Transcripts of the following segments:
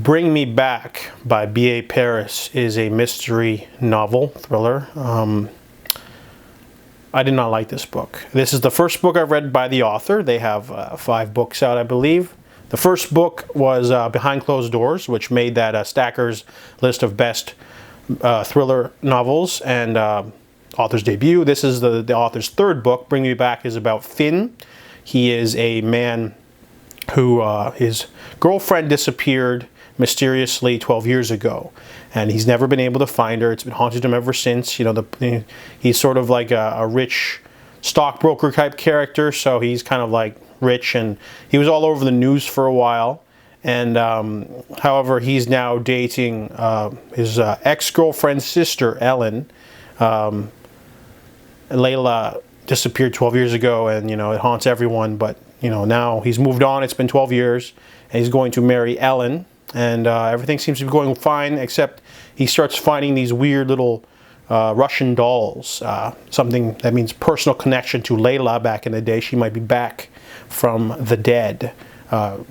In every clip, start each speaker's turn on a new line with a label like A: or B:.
A: Bring Me Back by B.A. Paris is a mystery novel thriller. I did not like this book. This is the first book I've read by the author. They have 5 books out, I believe. The first book was Behind Closed Doors, which made that Stacker's list of best thriller novels and author's debut. This is the author's third book. Bring Me Back is about Finn. He is a man who his girlfriend disappeared mysteriously 12 years ago, and he's never been able to find her. It's been haunted him ever since. You know, he's sort of like a rich stockbroker type character, so he's kind of like rich, and he was all over the news for a while. And however, he's now dating his ex-girlfriend's sister, Ellen. Layla disappeared 12 years ago, and, you know, it haunts everyone, but, you know, now he's moved on. It's been 12 years, and he's going to marry Ellen, and everything seems to be going fine, except he starts finding these weird little Russian dolls, something that means personal connection to Layla back in the day. She might be back from the dead.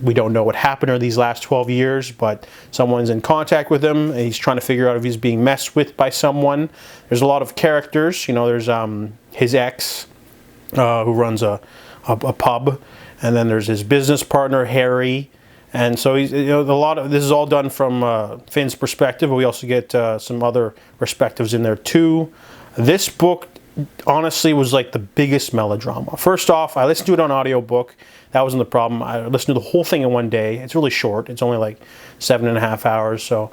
A: We don't know what happened to her these last 12 years, but someone's in contact with him, and he's trying to figure out if he's being messed with by someone. There's a lot of characters. You know, there's his ex, who runs a pub, and then there's his business partner, Harry. And so he's, you know, a lot of this is all done from Finn's perspective, but we also get some other perspectives in there too. This book honestly was like the biggest melodrama. First off, I listened to it on audiobook. That wasn't the problem. I listened to the whole thing in one day. It's really short. It's only like 7.5 hours. So,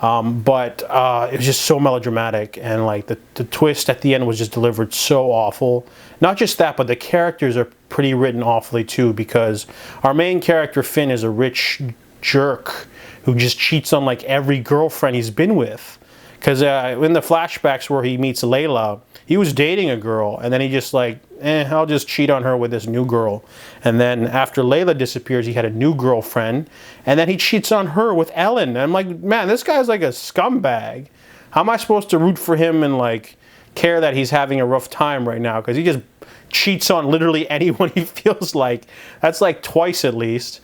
A: but it was just so melodramatic, and like the twist at the end was just delivered so awful. Not just that, but the characters are pretty written awfully too, because our main character Finn is a rich jerk who just cheats on like every girlfriend he's been with. Because in the flashbacks where he meets Layla, he was dating a girl, and then he just like, I'll just cheat on her with this new girl. And then after Layla disappears, he had a new girlfriend, and then he cheats on her with Ellen. And I'm like, man, this guy's like a scumbag. How am I supposed to root for him and like care that he's having a rough time right now? Because he just cheats on literally anyone he feels like. That's like twice at least.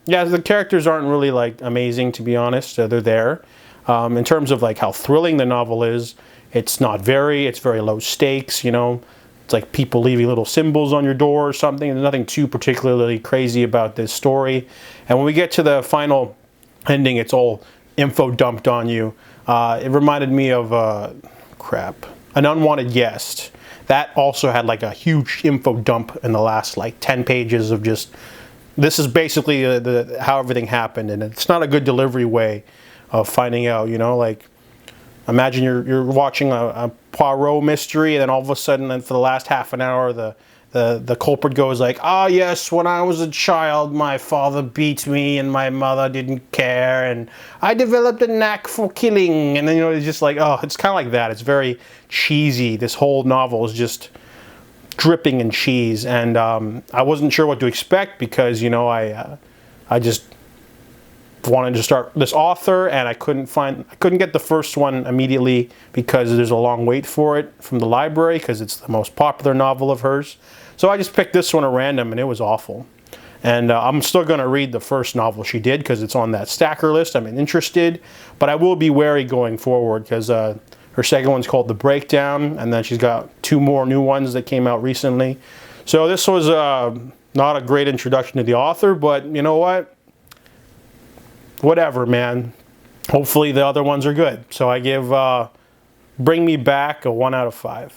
A: Yeah, the characters aren't really like amazing, to be honest. They're there. In terms of like how thrilling the novel is, it's very low stakes, you know. It's like people leaving little symbols on your door or something. There's nothing too particularly crazy about this story. And when we get to the final ending, it's all info dumped on you. It reminded me of, An Unwanted Guest. That also had like a huge info dump in the last like 10 pages of just, this is basically how everything happened, and it's not a good delivery way of finding out, you know. Like, imagine you're watching a Poirot mystery, and then all of a sudden, and for the last half an hour, the culprit goes like, "Ah, yes, when I was a child, my father beat me, and my mother didn't care, and I developed a knack for killing." And then, you know, it's just like, oh, it's kind of like that. It's very cheesy. This whole novel is just dripping in cheese, and I wasn't sure what to expect, because, you know, I just wanted to start this author, and I couldn't get the first one immediately because there's a long wait for it from the library, because it's the most popular novel of hers. So I just picked this one at random, and it was awful. And I'm still going to read the first novel she did, because it's on that Stacker list. I'm interested, but I will be wary going forward, because her second one's called The Breakdown, and then she's got 2 more new ones that came out recently. So this was not a great introduction to the author, but you know what? Whatever, man. Hopefully the other ones are good. So I give Bring Me Back a 1 out of 5.